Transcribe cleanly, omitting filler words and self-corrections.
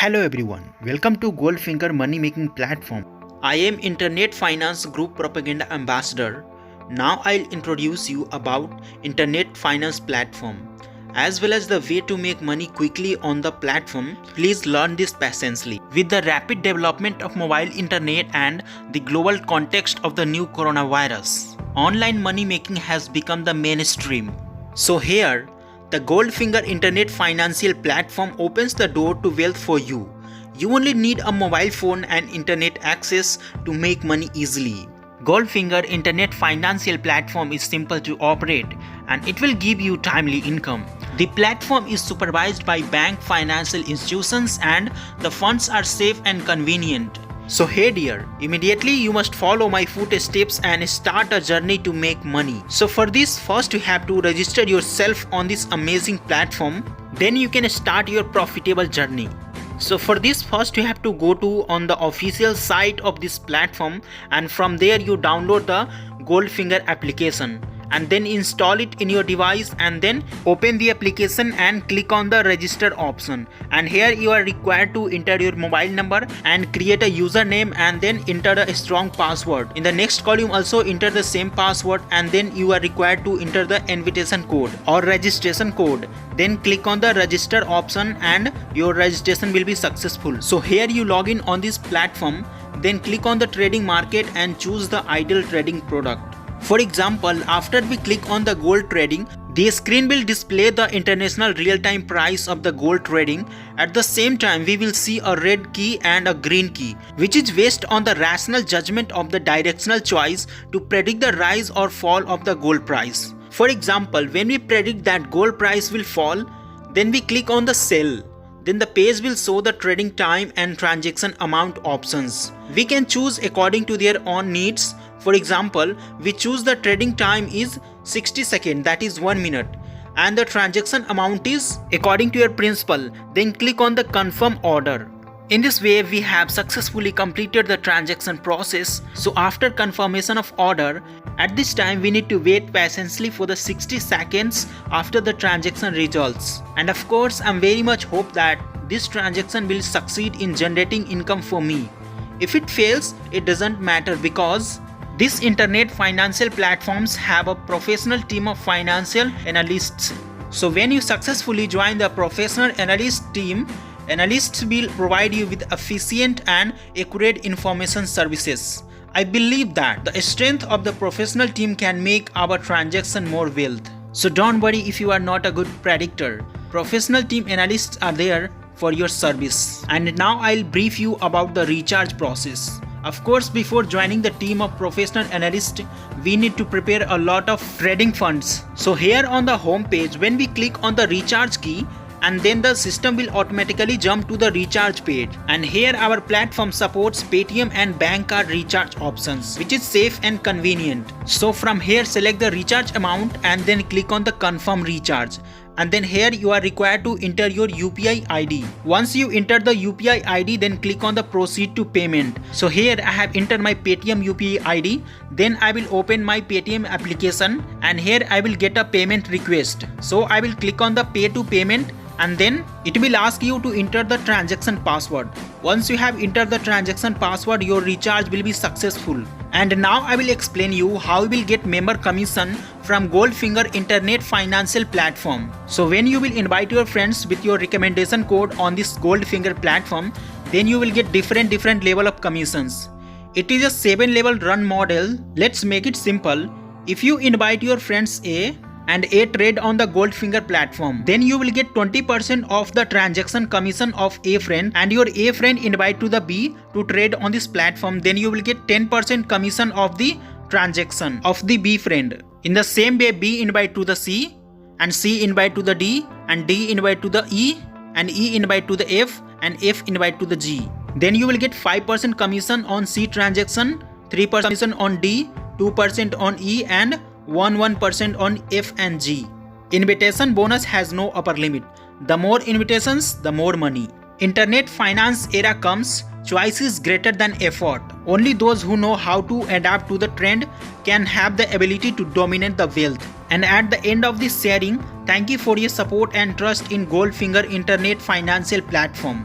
Hello everyone, welcome to Goldfinger Money Making Platform. I am Internet Finance Group Propaganda Ambassador. Now I'll introduce you about Internet Finance Platform as well as the way to make money quickly on the platform. Please learn this patiently. With the rapid development of mobile internet and the global context of the new coronavirus, online money making has become the mainstream. So here, the Goldfinger Internet Financial Platform opens the door to wealth for you. You only need a mobile phone and internet access to make money easily. Goldfinger Internet Financial Platform is simple to operate and it will give you timely income. The platform is supervised by bank financial institutions and the funds are safe and convenient. So hey dear, immediately you must follow my footsteps and start a journey to make money. So for this, first you have to register yourself on this amazing platform. Then you can start your profitable journey. So for this, first you have to go to on the official site of this platform, and from there you download the Goldfinger application and then install it in your device, and then open the application and click on the register option. And here you are required to enter your mobile number and create a username and then enter a strong password. In the next column also enter the same password, and then you are required to enter the invitation code or registration code. Then click on the register option and your registration will be successful. So here you log in on this platform, then click on the trading market and choose the ideal trading product. For example, after we click on the gold trading, the screen will display the international real-time price of the gold trading. At the same time, we will see a red key and a green key, which is based on the rational judgment of the directional choice to predict the rise or fall of the gold price. For example, when we predict that gold price will fall, then we click on the sell. Then the page will show the trading time and transaction amount options. We can choose according to their own needs. For example, we choose the trading time is 60 seconds, that is 1 minute, and the transaction amount is according to your principal. Then click on the confirm order. In this way, we have successfully completed the transaction process. So after confirmation of order, at this time we need to wait patiently for the 60 seconds after the transaction results. And of course, I'm very much hope that this transaction will succeed in generating income for me. If it fails, it doesn't matter, because these internet financial platforms have a professional team of financial analysts. So when you successfully join the professional analyst team, analysts will provide you with efficient and accurate information services. I believe that the strength of the professional team can make our transaction more wealth. So don't worry if you are not a good predictor. Professional team analysts are there for your service. And now I'll brief you about the recharge process. Of course, before joining the team of professional analysts, we need to prepare a lot of trading funds. So here on the home page, when we click on the recharge key, and then the system will automatically jump to the recharge page. And here our platform supports Paytm and bank card recharge options, which is safe and convenient. So from here, select the recharge amount and then click on the confirm recharge. And then here you are required to enter your UPI ID. Once you enter the UPI ID, then click on the proceed to payment. So here I have entered my Paytm UPI ID. Then I will open my Paytm application and here I will get a payment request. So I will click on the pay to payment, and then it will ask you to enter the transaction password. Once you have entered the transaction password, your recharge will be successful. And now I will explain you how you will get member commission from Goldfinger Internet Financial Platform. So when you will invite your friends with your recommendation code on this Goldfinger platform, then you will get different level of commissions. It is a 7-level run model. Let's make it simple. If you invite your friends A and A trade on the Goldfinger platform, then you will get 20% of the transaction commission of A friend, and your A friend invite to the B to trade on this platform, then you will get 10% commission of the transaction of the B friend. In the same way, B invite to the C, and C invite to the D, and D invite to the E, and E invite to the F, and F invite to the G. Then you will get 5% commission on C transaction, 3% commission on D, 2% on E, and 1% on F and G. Invitation bonus has no upper limit. The more invitations, the more money. Internet finance era comes, choice is greater than effort. Only those who know how to adapt to the trend can have the ability to dominate the wealth. And at the end of this sharing, thank you for your support and trust in Goldfinger Internet Financial Platform.